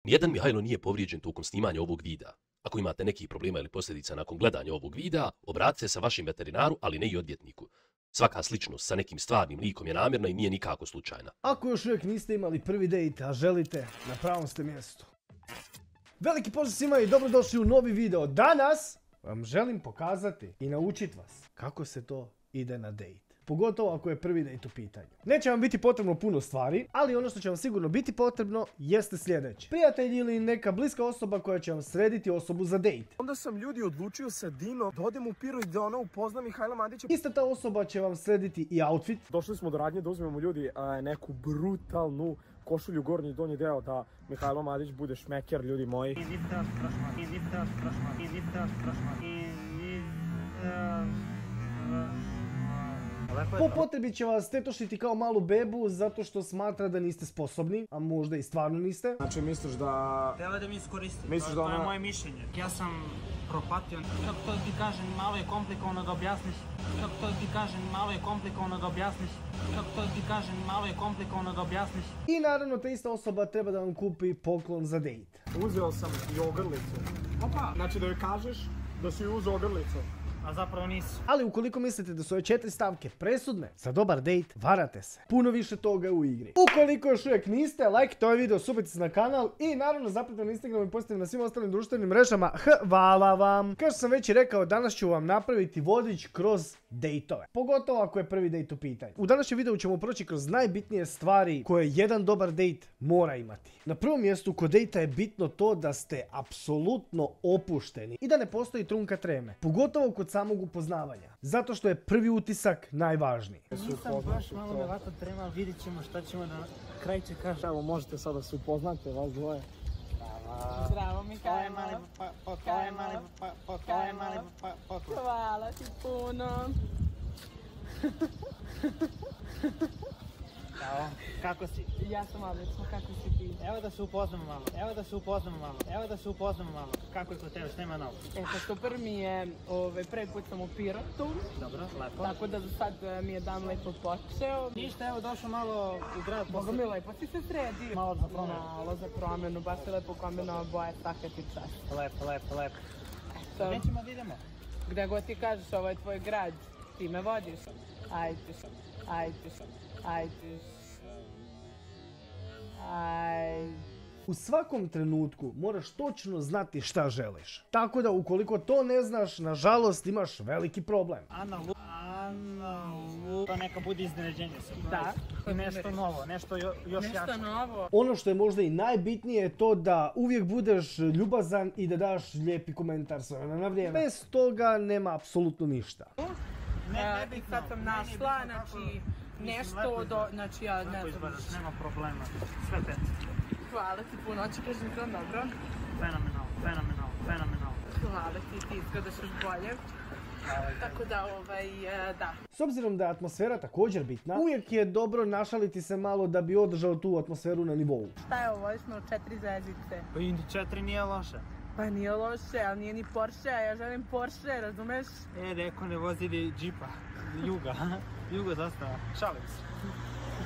Nijedan Mihajlo nije povrijeđen tokom snimanja ovog videa. Ako imate nekih problema ili posljedica nakon gledanja ovog videa, obratite se vašem veterinaru, ali ne i odvjetniku. Svaka sličnost sa nekim stvarnim likom je namjerna i nije nikako slučajna. Ako još uvijek niste imali prvi dejt, a želite, na pravom ste mjestu. Veliki pozdrav svima i dobrodošli u novi video. Danas vam želim pokazati i naučiti vas kako se to ide na dejt. Pogotovo ako je prvi dejt u pitanju. Neće vam biti potrebno puno stvari, ali ono što će vam sigurno biti potrebno jeste sljedeće. Prijatelj ili neka bliska osoba koja će vam srediti osobu za dejt. Onda sam ljudi odlučio sa Dino da odem u Piru i da ona upozna Mihajla Mandića. Ista ta osoba će vam srediti i outfit. Došli smo do radnje da uzmemo ljudi neku brutalnu košulju gornji i donji deo da Mihajlo Mandić bude šmeker, ljudi moji. Po potrebi će vas tetošiti kao malu bebu zato što smatra da niste sposobni, a možda i stvarno niste. Znači misliš da... Treba da mi iskoristim, Misliš da to ona... je moje mišljenje. Ja sam propatio, kako to ti kažem, malo je komplikovano da objasniš. Kako to ti kažem, malo je komplikovano da objasniš. Kako to ti kažem, malo je komplikovano da objasniš. I naravno ta ista osoba treba da vam kupi poklon za dejt. Uzeo sam jogrlicu. Opa! Znači da joj kažeš da si uzeo ogrlicu. A zapravo nisu. Ali ukoliko mislite da su ove 4 stavke presudne za dobar dejt, varate se. Puno više toga u igri. Ukoliko još uvijek niste, lajkite ovaj video, subite se na kanal i naravno zapratite na Instagramu i postite na svim ostalim društvenim mrežama. Hvala vam! Kao što sam već i rekao, danas ću vam napraviti vodič kroz dejtove. Pogotovo ako je prvi dejt u pitanju. U današnjem videu ćemo proći kroz najbitnije stvari koje jedan dobar dejt mora imati. Na prvom mjestu kod dejta je bitno to da ste apsolutno opušteni i da ne postoji trunka treme. Pogotovo kod samog upoznavanja. Zato što je prvi utisak najvažniji. Nisam baš malo me ovako trema, vidit ćemo šta ćemo na kraj će kažem. Evo možete sada se upoznate vas dvoje. Zdravo Mihajlo. Hvala ti puno. Ćao, kako si? Ja sam odlično, kako si ti? Evo da se upoznamo malo, Kako je kod tebe, šta ima novo? Eto, super mi je, prvi put sam u Pirotu. Dobro, lepo. Tako da za sad mi je dan lepo počeo. Ništa, evo došao malo u grad. Boga mi lepo si se sredio. Malo za promenu. Malo za promenu, baš je lepo kombinovao boje, takat i čas. Lepo. Eto, Gdje ćemo da idemo? gde god ti kažeš, ovo je tvoj grad, ti me vodiš. Ajde. U svakom trenutku moraš točno znati šta želiš. Tako da ukoliko to ne znaš, nažalost imaš veliki problem. Ana Lu, to neka bude iznenađenje. Da. Nešto novo, nešto još jače. Nešto novo. Ono što je možda i najbitnije je to da uvijek budeš ljubazan i da daš lijepi komentar sve na vrijeme. Bez toga nema apsolutno ništa. I sad sam našla, znači, nešto znači ja ne znam. Nema problema, sve pet. Hvala ti puno, hoće kažem to dobro. Fenomenalno. Hvala ti izgledaš još bolje. Tako da, da. S obzirom da je atmosfera također bitna, uvijek je dobro našaliti se malo da bi održao tu atmosferu na nivou. Šta je ovo, voliš me u 4 zvezdice? Pa i 4 nije loše. Pa nije loše, ali nije ni Porsche, a ja želim Porsche, razumeš? Rekao ne vozili džipa, Jugo zastava, šalim se.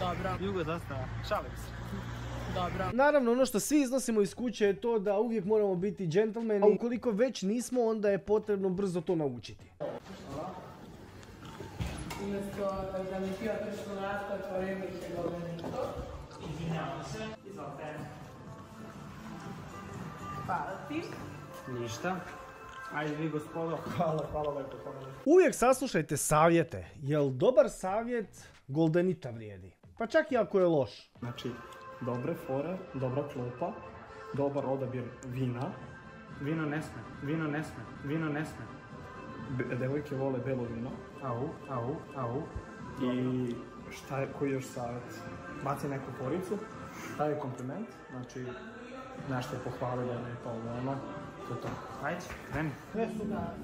Dobro. Jugo zastava, šalim se. Dobro. Naravno, ono što svi iznosimo iz kuće je to da uvijek moramo biti džentlmeni, a ukoliko već nismo, onda je potrebno brzo to naučiti. Umjesto da mi ti otiš u nastav, otvorim mi se govornicu. Izvinjavam se, izvolite. Hvala ti. Ništa. Ajde vi gospodo. Hvala lepo. Uvijek saslušajte savjete, jer dobar savjet goldenita vrijedi. Pa čak i ako je loš. Znači, dobre fore, dobra klopa, dobar odabir vina. Vino ne sme. Devojke vole belo vino. Au. I šta je, koji još savjet? Baci neku foricu, taj je kompliment, znači nešto pohvali da ne to ono, to je to. Ajde, kreni. Da,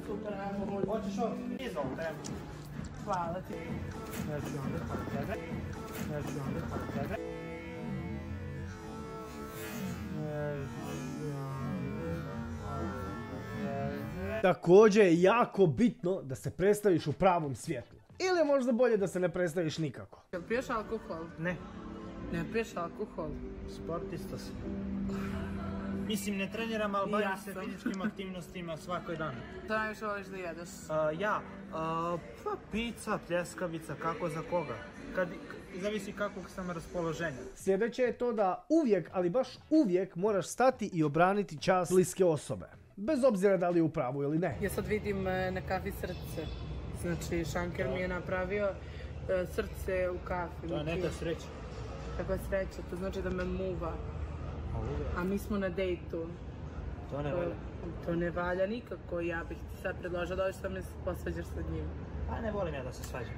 super, ajmo bolje. Hoćeš ovo? Izvolite. Hvala ti. Ja ću onda pa tebe. Također je jako bitno da se predstaviš u pravom svjetlu. Ili je možda bolje da se ne predstaviš nikako. Jel piješ alkohol? Ne. Ne piješ alkohol? Sportista si. Mislim, ne treniram, ali bavim se Jasno. fizičkim aktivnostima svakoj dan. Šta najviše voliš da jedeš? Pa pizza, pljeskavica, kako za koga. Zavisi kakvog sam raspoloženja. Sljedeće je to da uvijek, ali baš uvijek moraš stati i obraniti čast bliske osobe. Bez obzira da li je u pravu ili ne. Ja sad vidim na kafi srce. Znači, Šanker mi je napravio srce u kafi. To je neka sreća. Kakva sreća, to znači da me muva. A mi smo na dejtu. To ne valja. To ne valja nikako, ja bih ti sad predložila da sa me posvađaš sa njim. Pa ne volim ja da se svađam.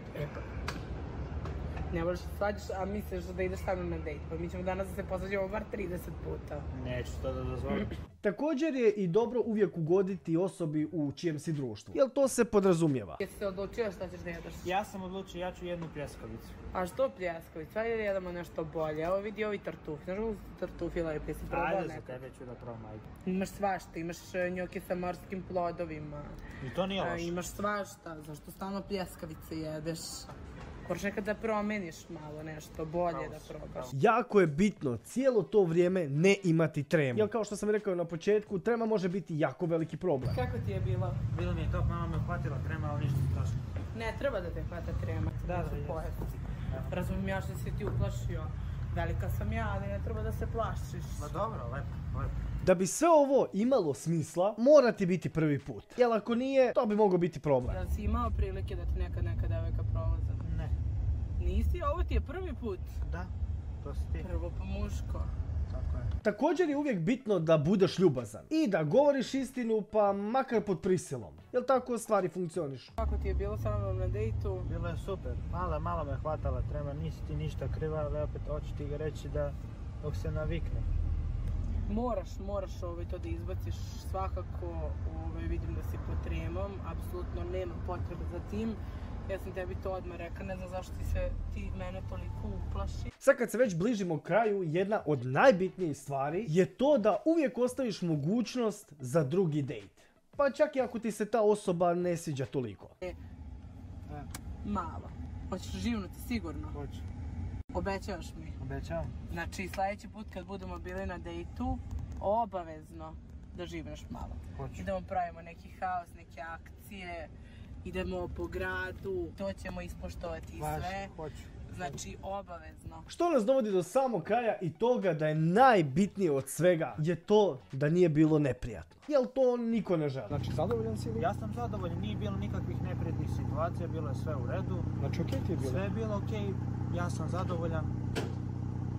Ne voliš da se svađaš, a misliš da ideš sa mnom na dejt. Pa mi ćemo danas da se posvađamo bar 30 puta. Neću to da dozvolim. Također je i dobro uvijek ugoditi osobi u čijem si društvu. Jel to se podrazumijeva? Jesi se odlučio šta ćeš da jedeš? Ja sam odlučio, ja ću jednu pljeskavicu. A što pljeskavica? Ajde da jedemo nešto bolje. Evo vidi ovi tartufi. Znaš kako su tartufi lepi? Jesi probao Ajde, za nekad? tebe ću da probam, ajde. Imaš svašta, imaš njoke sa morskim plodovima. I to nije loše. Imaš svašta, zašto stalno pljeskavice jedeš? Moraš nekad da promeniš malo nešto, bolje da probaš. Jako je bitno cijelo to vrijeme ne imati tremu. Jer kao što sam rekao na početku, trema može biti jako veliki problem. Kako ti je bilo? Bilo mi je top, mama me uhvatila trema, ali ništa strašno. Ne treba da te hvata trema, Da, su jest. pojesti. Razumijem ja što si ti uplašio. Velika sam ja, ali ne treba da se plašiš. Ma dobro, lepo. Da bi sve ovo imalo smisla, mora ti biti prvi put. Jer ako nije, to bi mogao biti problem. Jel si imao prilike da ti neka devojka provoza? Ne. Nisi, ovo ti je prvi put. Da, to si ti. Prvo po muško. Tako je. Također je uvijek bitno da budeš ljubazan i da govoriš istinu, pa makar pod prisilom. Jel tako stvari funkcionišu? Kako ti je bilo sa mnom na dejtu? Bilo je super. Malo me hvatala trema, nisi ti ništa kriva, ali opet hoću ti reći da dok se navikne. Moraš to da izbaciš svakako, vidim da si pod tremom, apsolutno nema potrebe za tim. Ja sam tebi to odmah rekla, ne znam zašto ti mene toliko uplaši. Sad kad se već bližimo kraju, jedna od najbitnijih stvari je to da uvijek ostaviš mogućnost za drugi dejt. Pa čak i ako ti se ta osoba ne sviđa toliko. Malo. Hoćeš živnuti sigurno? Hoću. Obećavaš mi? Obećavam. Znači sljedeći put kad budemo bili na dejtu, obavezno da živneš malo. Hoću. Idemo pravimo neki haos, neke akcije, idemo po gradu, to ćemo ispoštovati i sve. Hoću. Znači obavezno. Što nas dovodi do samog kraja i toga da je najbitnije od svega je to da nije bilo neprijatno. Jel to niko ne želi? Znači, zadovoljan si li? Ja sam zadovoljan, nije bilo nikakvih neprijatnih situacija, bilo je sve u redu. Znači, okej ti je bilo? Sve je bilo okej, ja sam zadovoljan.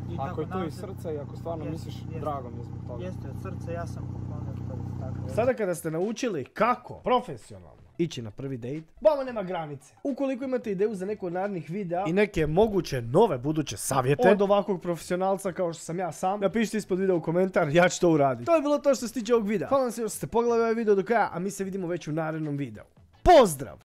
I Ako je to nadam iz se- srca i ako stvarno Jest, misliš, jest. drago mi je zbog toga. Jeste, od srca ja sam poklonio tako. Sada kada ste naučili kako profesionalno ići na prvi dejt, vama nema granice. Ukoliko imate ideju za neko od narednih videa i neke moguće nove buduće savjete od ovakvog profesionalca kao što sam ja sam, napišite ispod videa u komentar, ja ću to uraditi. To je bilo to što se tiče ovog videa. Hvala vam se što ste pogledali ovaj video do kraja, a mi se vidimo već u narednom videu. Pozdrav!